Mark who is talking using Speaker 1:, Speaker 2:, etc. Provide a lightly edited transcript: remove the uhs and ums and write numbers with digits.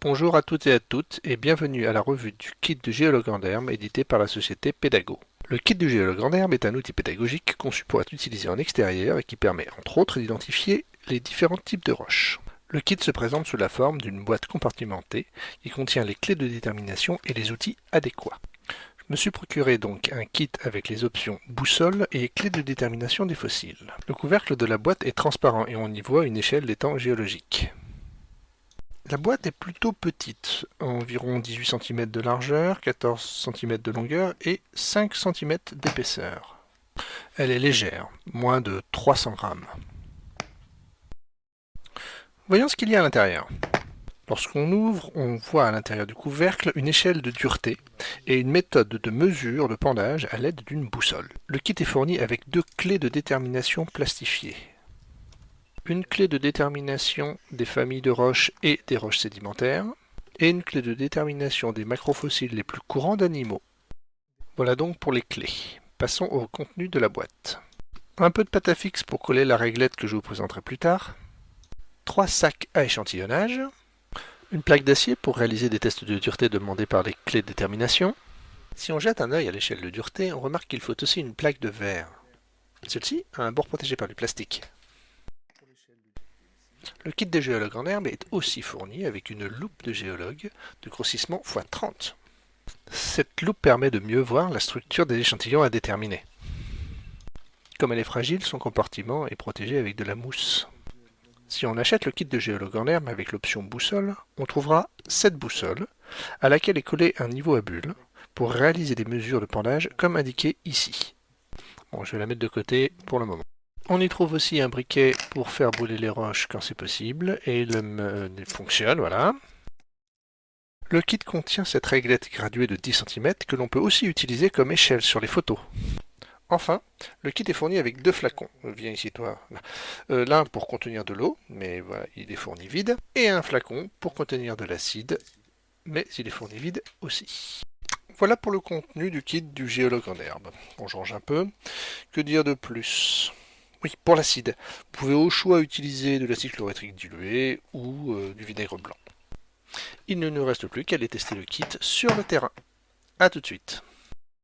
Speaker 1: Bonjour à toutes et à toutes et bienvenue à la revue du kit de géologue en herbe édité par la société Pédago. Le kit du géologue en herbe est un outil pédagogique conçu pour être utilisé en extérieur et qui permet entre autres d'identifier les différents types de roches. Le kit se présente sous la forme d'une boîte compartimentée qui contient les clés de détermination et les outils adéquats. Je me suis procuré donc un kit avec les options boussole et clé de détermination des fossiles. Le couvercle de la boîte est transparent et on y voit une échelle des temps géologiques. La boîte est plutôt petite, environ 18 cm de largeur, 14 cm de longueur et 5 cm d'épaisseur. Elle est légère, moins de 300 grammes. Voyons ce qu'il y a à l'intérieur. Lorsqu'on ouvre, on voit à l'intérieur du couvercle une échelle de dureté et une méthode de mesure de pendage à l'aide d'une boussole. Le kit est fourni avec deux clés de détermination plastifiées. Une clé de détermination des familles de roches et des roches sédimentaires, et une clé de détermination des macrofossiles les plus courants d'animaux. Voilà donc pour les clés. Passons au contenu de la boîte. Un peu de pâte à fixe pour coller la réglette que je vous présenterai plus tard. 3 sacs à échantillonnage. Une plaque d'acier pour réaliser des tests de dureté demandés par les clés de détermination. Si on jette un œil à l'échelle de dureté, on remarque qu'il faut aussi une plaque de verre. Celle-ci a un bord protégé par du plastique. Le kit de géologue en herbe est aussi fourni avec une loupe de géologue de grossissement x30. Cette loupe permet de mieux voir la structure des échantillons à déterminer. Comme elle est fragile, son compartiment est protégé avec de la mousse. Si on achète le kit de géologue en herbe avec l'option boussole, on trouvera cette boussole à laquelle est collé un niveau à bulles pour réaliser des mesures de pendage comme indiqué ici. Bon, je vais la mettre de côté pour le moment. On y trouve aussi un briquet pour faire brûler les roches quand c'est possible, et il fonctionne, voilà. Le kit contient cette réglette graduée de 10 cm que l'on peut aussi utiliser comme échelle sur les photos. Enfin, le kit est fourni avec deux flacons. Viens ici toi. L'un pour contenir de l'eau, mais voilà, il est fourni vide, et un flacon pour contenir de l'acide, mais il est fourni vide aussi. Voilà pour le contenu du kit du géologue en herbe. On change un peu. Que dire de plus ? Oui, pour l'acide, vous pouvez au choix utiliser de l'acide chlorhydrique dilué ou du vinaigre blanc. Il ne nous reste plus qu'à aller tester le kit sur le terrain. A tout de suite.